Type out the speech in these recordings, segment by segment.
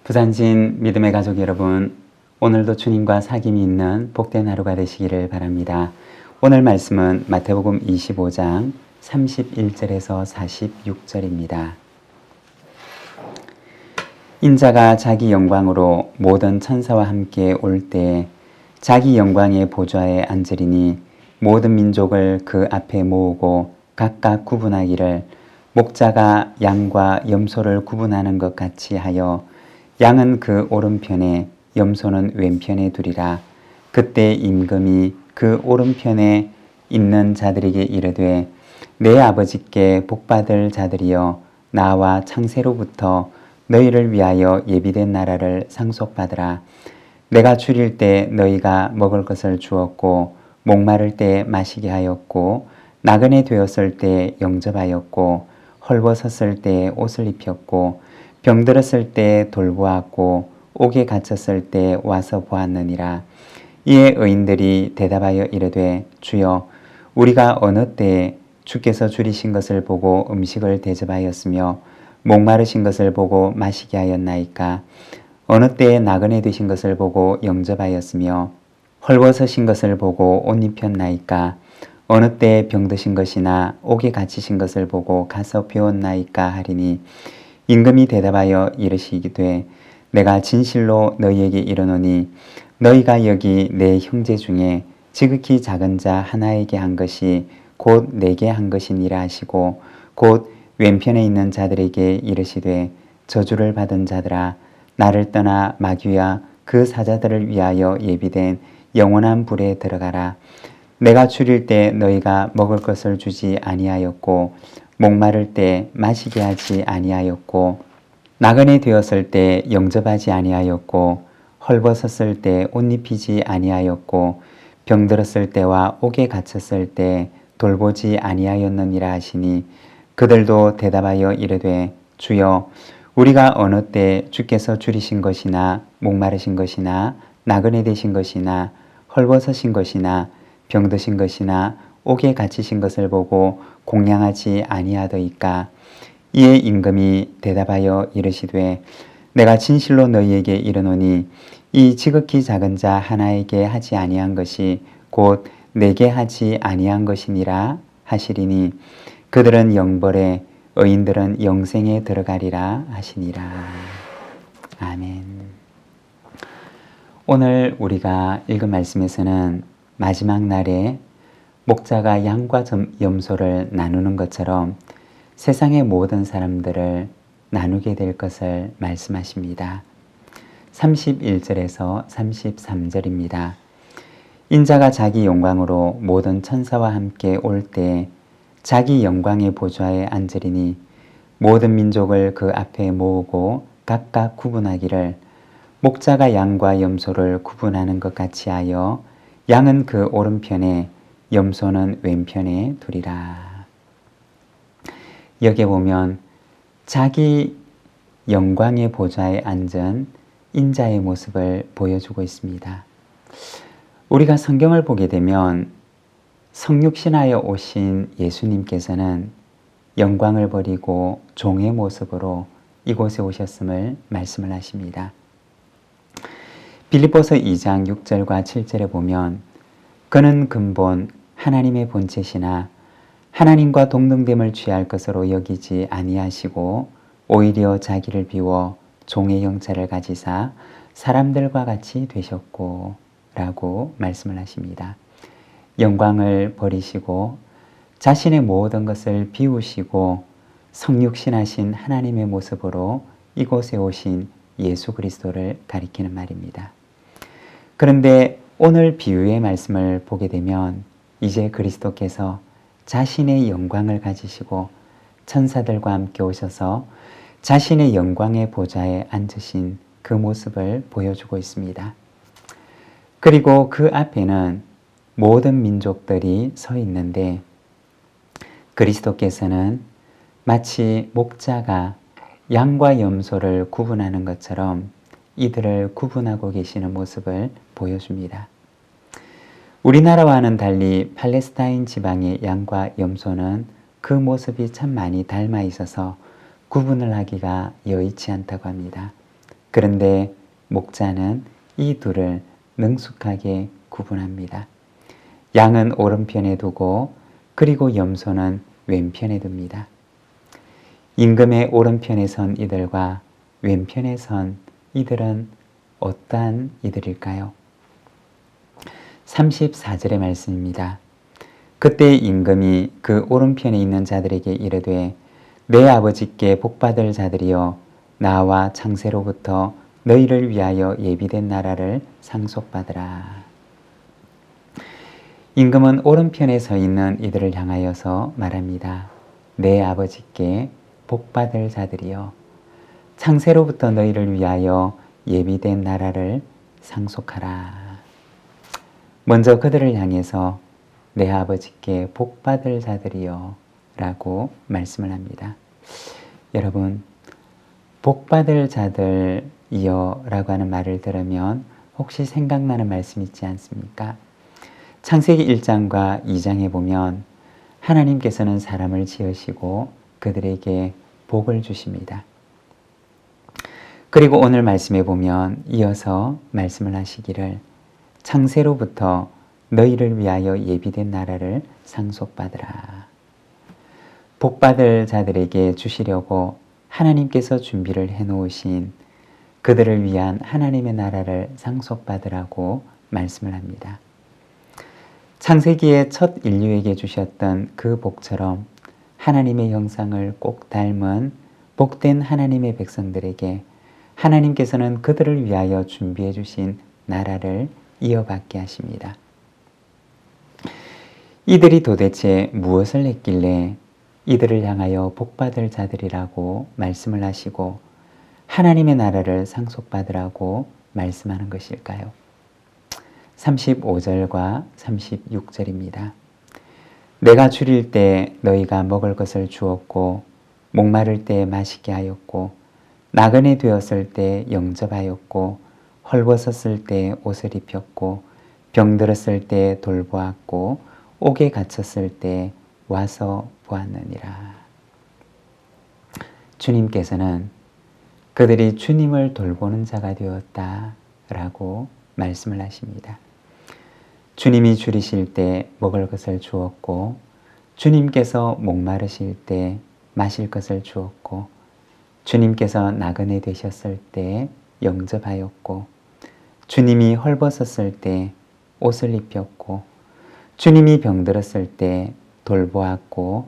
부산진 믿음의 가족 여러분, 오늘도 주님과 사귐이 있는 복된 하루가 되시기를 바랍니다. 오늘 말씀은 마태복음 25장 31절에서 46절입니다. 인자가 자기 영광으로 모든 천사와 함께 올 때 자기 영광의 보좌에 앉으리니 모든 민족을 그 앞에 모으고 각각 구분하기를 목자가 양과 염소를 구분하는 것 같이 하여 양은 그 오른편에 염소는 왼편에 두리라. 그때 임금이 그 오른편에 있는 자들에게 이르되 내 아버지께 복받을 자들이여 나와 창세로부터 너희를 위하여 예비된 나라를 상속받으라. 내가 줄일 때 너희가 먹을 것을 주었고 목마를 때 마시게 하였고 나그네 되었을 때 영접하였고 헐벗었을 때 옷을 입혔고 병들었을 때 돌보았고 옥에 갇혔을 때 와서 보았느니라. 이에 의인들이 대답하여 이르되 주여 우리가 어느 때에 주께서 줄이신 것을 보고 음식을 대접하였으며 목마르신 것을 보고 마시게 하였나이까? 어느 때에 나그네 되신 것을 보고 영접하였으며 헐벗으신 것을 보고 옷 입혔나이까? 어느 때에 병드신 것이나 옥에 갇히신 것을 보고 가서 배웠나이까 하리니 임금이 대답하여 이르시기되 내가 진실로 너희에게 이르노니 너희가 여기 내 형제 중에 지극히 작은 자 하나에게 한 것이 곧 내게 한 것이니라 하시고 곧 왼편에 있는 자들에게 이르시되 저주를 받은 자들아 나를 떠나 마귀와 그 사자들을 위하여 예비된 영원한 불에 들어가라. 내가 줄일 때 너희가 먹을 것을 주지 아니하였고 목마를 때 마시게 하지 아니하였고 나그네 되었을 때 영접하지 아니하였고 헐벗었을 때 옷 입히지 아니하였고 병들었을 때와 옥에 갇혔을 때 돌보지 아니하였느니라 하시니 그들도 대답하여 이르되 주여 우리가 어느 때 주께서 줄이신 것이나 목마르신 것이나 나그네 되신 것이나 헐벗으신 것이나 병드신 것이나 옥에 갇히신 것을 보고 공양하지 아니하더이까? 이에 임금이 대답하여 이르시되 내가 진실로 너희에게 이르노니 이 지극히 작은 자 하나에게 하지 아니한 것이 곧 내게 하지 아니한 것이니라 하시리니 그들은 영벌에 의인들은 영생에 들어가리라 하시니라. 아멘. 오늘 우리가 읽은 말씀에서는 마지막 날에 목자가 양과 염소를 나누는 것처럼 세상의 모든 사람들을 나누게 될 것을 말씀하십니다. 31절에서 33절입니다. 인자가 자기 영광으로 모든 천사와 함께 올 때 자기 영광의 보좌에 앉으리니 모든 민족을 그 앞에 모으고 각각 구분하기를 목자가 양과 염소를 구분하는 것 같이 하여 양은 그 오른편에 염소는 왼편에 두리라. 여기에 보면 자기 영광의 보좌에 앉은 인자의 모습을 보여주고 있습니다. 우리가 성경을 보게 되면 성육신하여 오신 예수님께서는 영광을 버리고 종의 모습으로 이곳에 오셨음을 말씀을 하십니다. 빌립보서 2장 6절과 7절에 보면 그는 근본 하나님의 본체시나 하나님과 동등됨을 취할 것으로 여기지 아니하시고 오히려 자기를 비워 종의 형체를 가지사 사람들과 같이 되셨고 라고 말씀을 하십니다. 영광을 버리시고 자신의 모든 것을 비우시고 성육신하신 하나님의 모습으로 이곳에 오신 예수 그리스도를 가리키는 말입니다. 그런데 오늘 비유의 말씀을 보게 되면 이제 그리스도께서 자신의 영광을 가지시고 천사들과 함께 오셔서 자신의 영광의 보좌에 앉으신 그 모습을 보여주고 있습니다. 그리고 그 앞에는 모든 민족들이 서 있는데 그리스도께서는 마치 목자가 양과 염소를 구분하는 것처럼 이들을 구분하고 계시는 모습을 보여줍니다. 우리나라와는 달리 팔레스타인 지방의 양과 염소는 그 모습이 참 많이 닮아 있어서 구분을 하기가 여의치 않다고 합니다. 그런데 목자는 이 둘을 능숙하게 구분합니다. 양은 오른편에 두고 그리고 염소는 왼편에 둡니다. 임금의 오른편에 선 이들과 왼편에 선 이들은 어떠한 이들일까요? 34절의 말씀입니다. 그때 임금이 그 오른편에 있는 자들에게 이르되 내 아버지께 복받을 자들이여 나와 창세로부터 너희를 위하여 예비된 나라를 상속받으라. 임금은 오른편에 서 있는 이들을 향하여서 말합니다. 내 아버지께 복받을 자들이여 창세로부터 너희를 위하여 예비된 나라를 상속하라. 먼저 그들을 향해서 내 아버지께 복받을 자들이여 라고 말씀을 합니다. 여러분, 복받을 자들이여 라고 하는 말을 들으면 혹시 생각나는 말씀 있지 않습니까? 창세기 1장과 2장에 보면 하나님께서는 사람을 지으시고 그들에게 복을 주십니다. 그리고 오늘 말씀에 보면 이어서 말씀을 하시기를 창세로부터 너희를 위하여 예비된 나라를 상속받으라. 복받을 자들에게 주시려고 하나님께서 준비를 해놓으신 그들을 위한 하나님의 나라를 상속받으라고 말씀을 합니다. 창세기의 첫 인류에게 주셨던 그 복처럼 하나님의 형상을 꼭 닮은 복된 하나님의 백성들에게 하나님께서는 그들을 위하여 준비해 주신 나라를 이어받게 하십니다. 이들이 도대체 무엇을 했길래 이들을 향하여 복받을 자들이라고 말씀을 하시고 하나님의 나라를 상속받으라고 말씀하는 것일까요? 35절과 36절입니다. 내가 줄일 때 너희가 먹을 것을 주었고 목마를 때 마시게 하였고 나그네 되었을 때 영접하였고 헐벗었을 때 옷을 입혔고 병들었을 때 돌보았고 옥에 갇혔을 때 와서 보았느니라. 주님께서는 그들이 주님을 돌보는 자가 되었다라고 말씀을 하십니다. 주님이 줄이실 때 먹을 것을 주었고 주님께서 목마르실 때 마실 것을 주었고 주님께서 나그네 되셨을 때 영접하였고 주님이 헐벗었을 때 옷을 입혔고 주님이 병들었을 때 돌보았고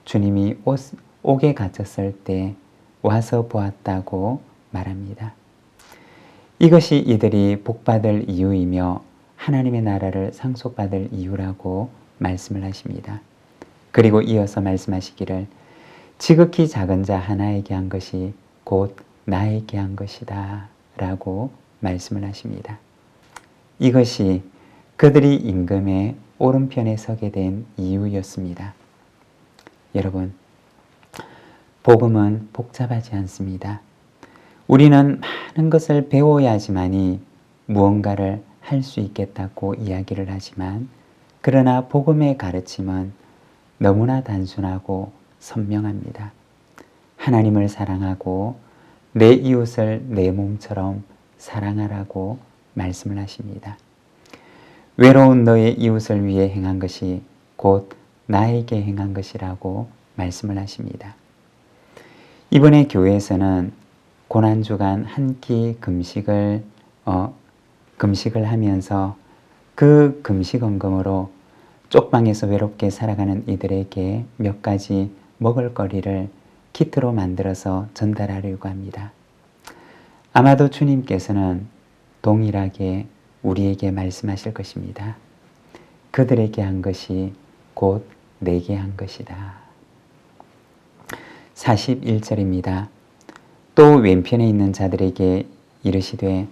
주님이 옥에 갇혔을 때 와서 보았다고 말합니다. 이것이 이들이 복받을 이유이며 하나님의 나라를 상속받을 이유라고 말씀을 하십니다. 그리고 이어서 말씀하시기를 지극히 작은 자 하나에게 한 것이 곧 나에게 한 것이다 라고 말씀을 하십니다. 이것이 그들이 임금의 오른편에 서게 된 이유였습니다. 여러분, 복음은 복잡하지 않습니다. 우리는 많은 것을 배워야지만이 무언가를 할 수 있겠다고 이야기를 하지만 그러나 복음의 가르침은 너무나 단순하고 선명합니다. 하나님을 사랑하고 내 이웃을 내 몸처럼 사랑하라고 말씀을 하십니다. 외로운 너의 이웃을 위해 행한 것이 곧 나에게 행한 것이라고 말씀을 하십니다. 이번에 교회에서는 고난주간 한 끼 금식을 하면서 그 금식 헌금으로 쪽방에서 외롭게 살아가는 이들에게 몇 가지 먹을거리를 키트로 만들어서 전달하려고 합니다. 아마도 주님께서는 동일하게 우리에게 말씀하실 것입니다. 그들에게 한 것이 곧 내게 한 것이다. 41절입니다. 또 왼편에 있는 자들에게 이르시되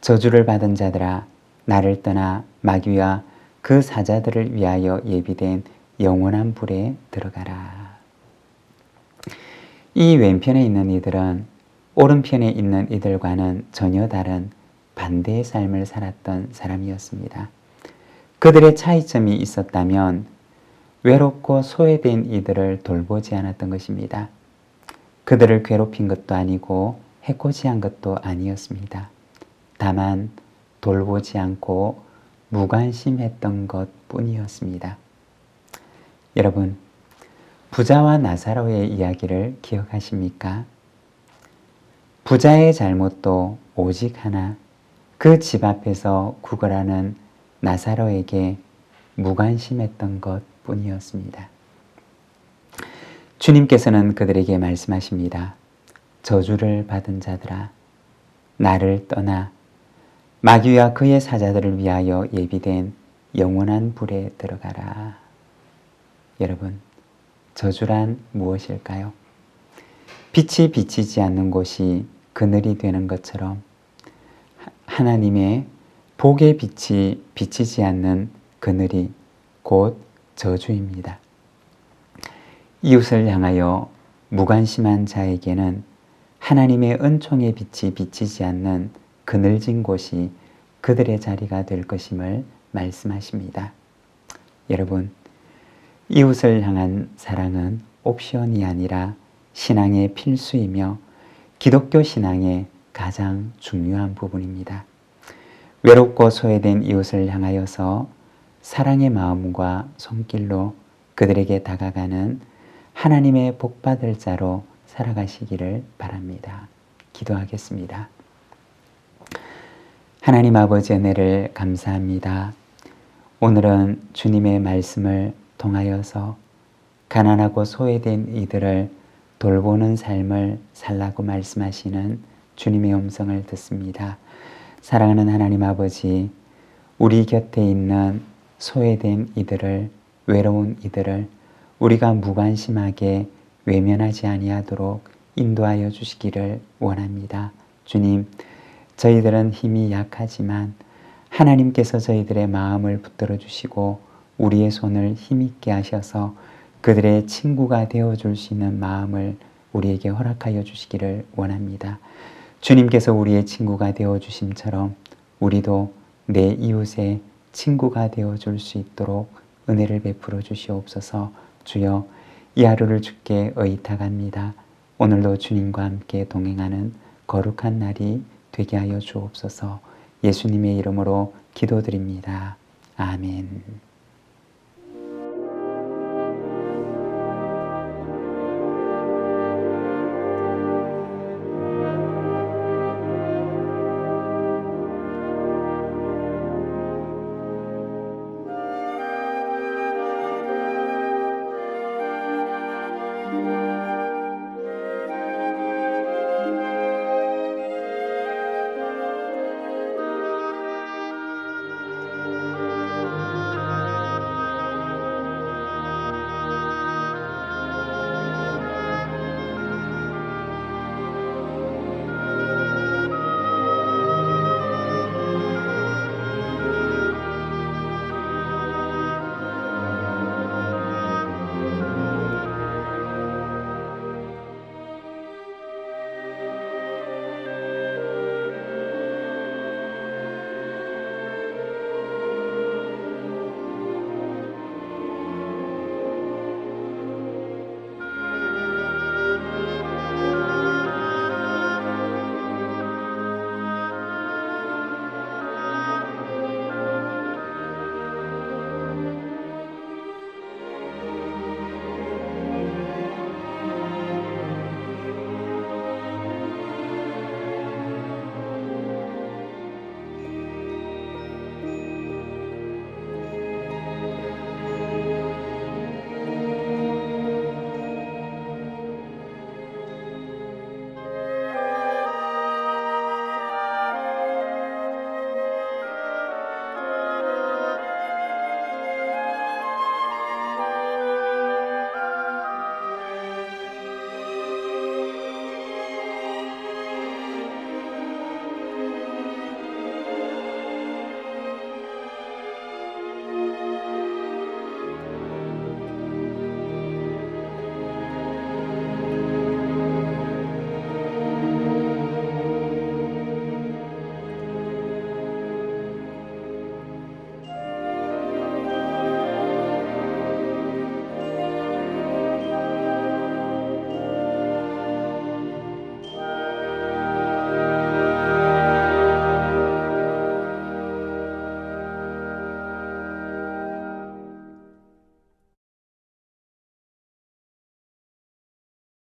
저주를 받은 자들아 나를 떠나 마귀와 그 사자들을 위하여 예비된 영원한 불에 들어가라. 이 왼편에 있는 이들은 오른편에 있는 이들과는 전혀 다른 반대의 삶을 살았던 사람이었습니다. 그들의 차이점이 있었다면 외롭고 소외된 이들을 돌보지 않았던 것입니다. 그들을 괴롭힌 것도 아니고 해코지한 것도 아니었습니다. 다만 돌보지 않고 무관심했던 것 뿐이었습니다. 여러분, 부자와 나사로의 이야기를 기억하십니까? 부자의 잘못도 오직 하나, 그 집 앞에서 구걸하는 나사로에게 무관심했던 것 뿐이었습니다. 주님께서는 그들에게 말씀하십니다. 저주를 받은 자들아, 나를 떠나 마귀와 그의 사자들을 위하여 예비된 영원한 불에 들어가라. 여러분, 저주란 무엇일까요? 빛이 비치지 않는 곳이 그늘이 되는 것처럼 하나님의 복의 빛이 비치지 않는 그늘이 곧 저주입니다. 이웃을 향하여 무관심한 자에게는 하나님의 은총의 빛이 비치지 않는 그늘진 곳이 그들의 자리가 될 것임을 말씀하십니다. 여러분, 이웃을 향한 사랑은 옵션이 아니라 신앙의 필수이며 기독교 신앙의 가장 중요한 부분입니다. 외롭고 소외된 이웃을 향하여서 사랑의 마음과 손길로 그들에게 다가가는 하나님의 복받을 자로 살아가시기를 바랍니다. 기도하겠습니다. 하나님 아버지 은혜를 감사합니다. 오늘은 주님의 말씀을 통하여서 가난하고 소외된 이들을 돌보는 삶을 살라고 말씀하시는 주님의 음성을 듣습니다. 사랑하는 하나님 아버지, 우리 곁에 있는 소외된 이들을, 외로운 이들을 우리가 무관심하게 외면하지 아니하도록 인도하여 주시기를 원합니다. 주님, 저희들은 힘이 약하지만 하나님께서 저희들의 마음을 붙들어 주시고 우리의 손을 힘있게 하셔서 그들의 친구가 되어줄 수 있는 마음을 우리에게 허락하여 주시기를 원합니다. 주님께서 우리의 친구가 되어주심처럼 우리도 내 이웃의 친구가 되어줄 수 있도록 은혜를 베풀어 주시옵소서. 주여, 이 하루를 주께 의탁합니다. 오늘도 주님과 함께 동행하는 거룩한 날이 되게 하여 주옵소서. 예수님의 이름으로 기도드립니다. 아멘.